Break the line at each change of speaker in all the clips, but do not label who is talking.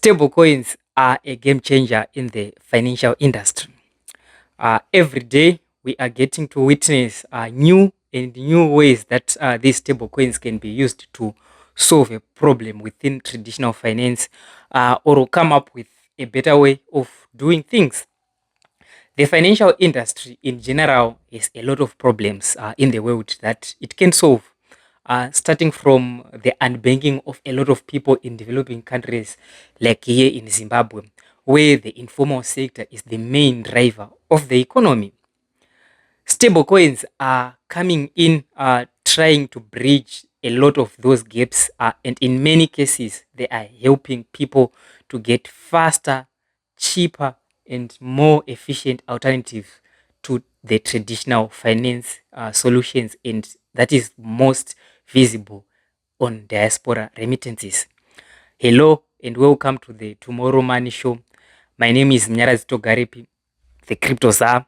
Stablecoins are a game changer in the financial industry. Every day, we are getting to witness new ways that these stablecoins can be used to solve a problem within traditional finance or come up with a better way of doing things. The financial industry in general has a lot of problems in the world that it can solve. Starting from the unbanking of a lot of people in developing countries like here in Zimbabwe, where the informal sector is the main driver of the economy. Stablecoins are coming in, trying to bridge a lot of those gaps, and in many cases, they are helping people to get faster, cheaper, and more efficient alternatives to the traditional finance solutions, and that is most visible on Diaspora remittances. Hello and welcome to the Tomorrow Money Show. My name is Mnyarazito Garepi, the Crypto Czar.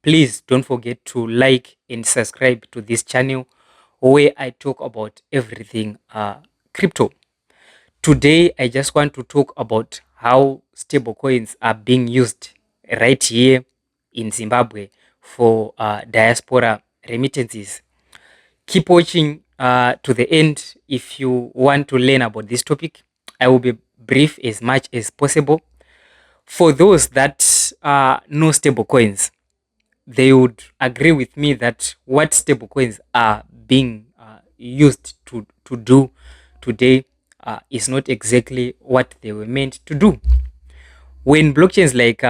Please don't forget to like and subscribe to this channel where I talk about everything crypto. Today, I just want to talk about how stablecoins are being used right here in Zimbabwe for diaspora remittances. Keep watching to the end if you want to learn about this topic. I will be brief as much as possible. For those that know stablecoins, they would agree with me that what stablecoins are being used to do today is not exactly what they were meant to do. When blockchains like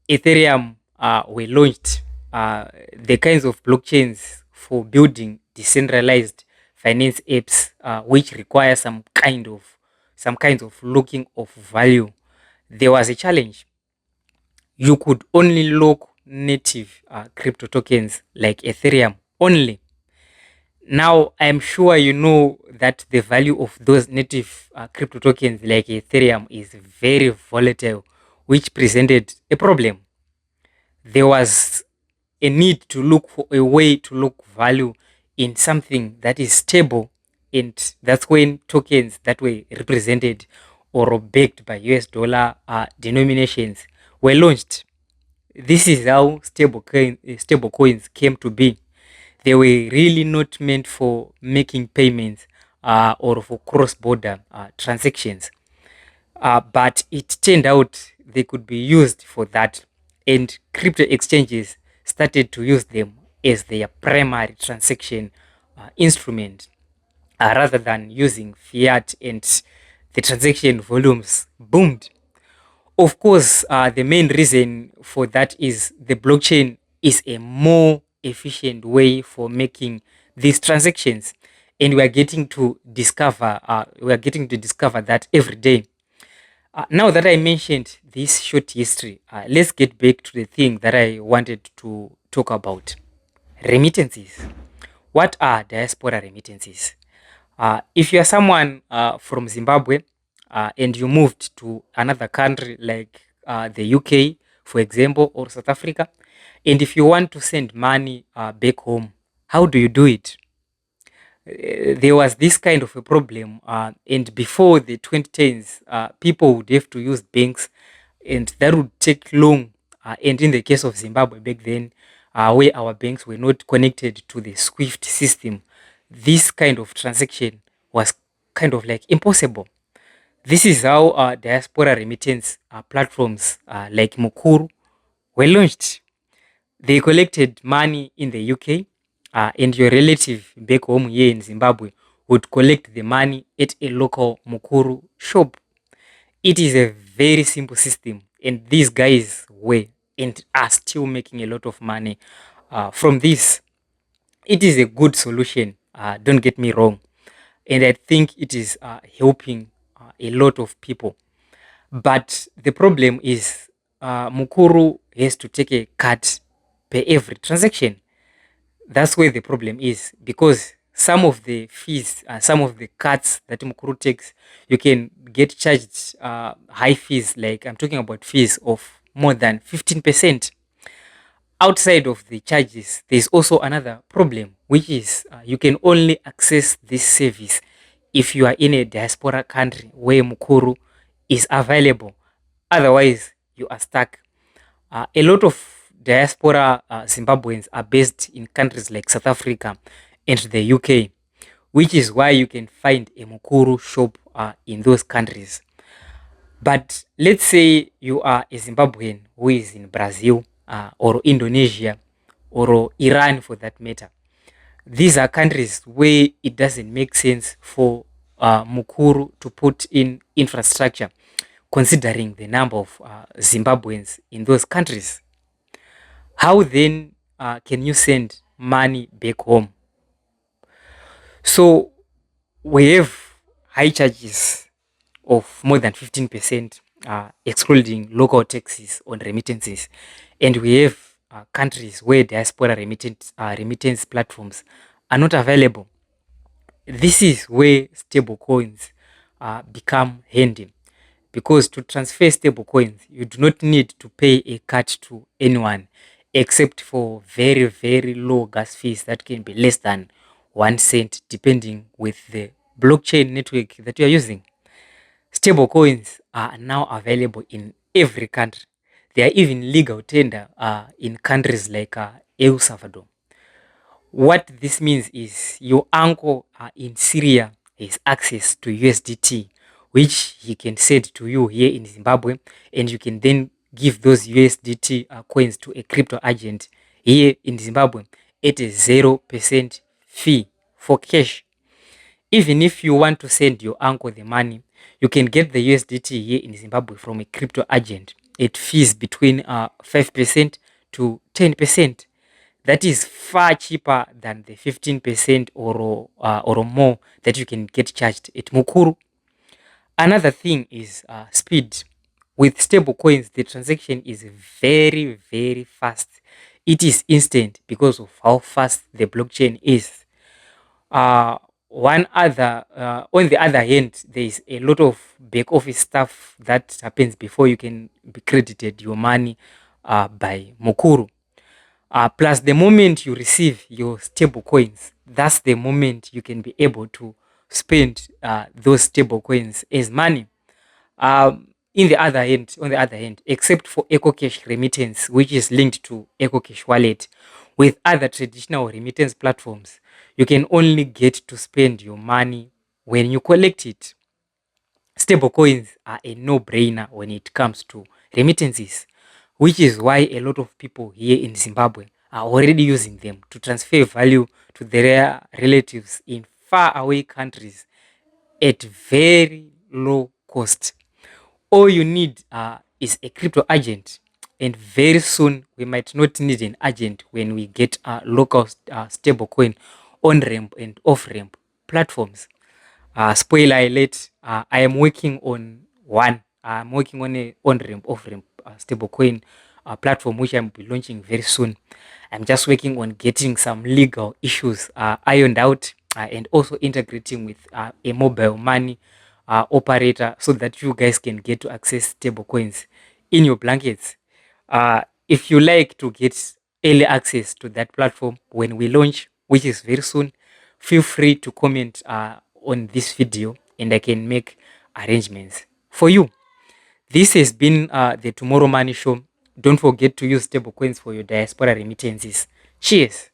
Ethereum were launched, the kinds of blockchains for building decentralized finance apps, which require some kinds of looking of value, there was a challenge. You could only lock native crypto tokens like Ethereum only. Now, I'm sure you know that the value of those native crypto tokens like Ethereum is very volatile, which presented a problem. There was a need to look for a way to look value in something that is stable, and that's when tokens that were represented or backed by US dollar denominations were launched. This is how stable coins came to be. They were really not meant for making payments or for cross-border transactions. But it turned out they could be used for that. And crypto exchanges started to use them as their primary transaction instrument rather than using fiat, and the transaction volumes boomed. Of course, the main reason for that is the blockchain is a more efficient way for making these transactions, and we are getting to discover that every day. Now that I mentioned this short history, let's get back to the thing that I wanted to talk about: remittances. What are diaspora remittances? If you are someone from Zimbabwe and you moved to another country like the UK, for example, or South Africa, and if you want to send money back home, how do you do it? There was this kind of a problem, and before the 2010s, people would have to use banks, and that would take long. And in the case of Zimbabwe back then, where our banks were not connected to the SWIFT system, this kind of transaction was kind of like impossible. This is how diaspora remittance platforms like Mukuru were launched. They collected money in the UK, and your relative back home here in Zimbabwe would collect the money at a local Mukuru shop. It is a very simple system, and these guys were and are still making a lot of money from this. It is a good solution, don't get me wrong, and I think it is helping a lot of people. But the problem is Mukuru has to take a cut per every transaction. That's where the problem is, because some of the fees, some of the cuts that Mukuru takes, you can get charged high fees. Like, I'm talking about fees of more than 15%. Outside of the charges, there's also another problem, which is you can only access this service if you are in a diaspora country where Mukuru is available. Otherwise, you are stuck. A lot of diaspora Zimbabweans are based in countries like South Africa and the UK, which is why you can find a Mukuru shop in those countries. But let's say you are a Zimbabwean who is in Brazil or Indonesia or Iran for that matter. These are countries where it doesn't make sense for Mukuru to put in infrastructure, considering the number of Zimbabweans in those countries. How then can you send money back home? So we have high charges of more than 15%, excluding local taxes on remittances. And we have countries where diaspora remittance platforms are not available. This is where stablecoins become handy, because to transfer stablecoins, you do not need to pay a cut to anyone except for very, very low gas fees that can be less than 1 cent, depending with the blockchain network that you are using. Stablecoins are now available in every country. They are even legal tender in countries like El Salvador. What this means is your uncle in Syria has access to USDT, which he can send to you here in Zimbabwe, and you can then give those USDT coins to a crypto agent here in Zimbabwe at a 0% fee for cash. Even if you want to send your uncle the money, you can get the USDT here in Zimbabwe from a crypto agent at fees between 5% to 10%. That is far cheaper than the 15% or more that you can get charged at Mukuru. Another thing is speed. With stable coins, the transaction is very, very fast. It is instant because of how fast the blockchain is. On the other hand, there is a lot of back office stuff that happens before you can be credited your money by Mukuru. Plus, the moment you receive your stable coins, that's the moment you can be able to spend those stable coins as money. On the other hand, except for EcoCash remittance, which is linked to EcoCash wallet, with other traditional remittance platforms, you can only get to spend your money when you collect it. Stablecoins are a no-brainer when it comes to remittances, which is why a lot of people here in Zimbabwe are already using them to transfer value to their relatives in faraway countries at very low cost. All you need is a crypto agent, and very soon we might not need an agent when we get local stablecoin on-ramp and off-ramp platforms. Spoiler alert, I am working on one. I'm working on a on-ramp, off-ramp stablecoin platform, which I'm be launching very soon. I'm just working on getting some legal issues ironed out and also integrating with a mobile money operator so that you guys can get to access stablecoins in your blankets. If you like to get early access to that platform when we launch, which is very soon, feel free to comment on this video and I can make arrangements for you. This has been the Tomorrow Money Show. Don't forget to use stablecoins for your diaspora remittances. Cheers.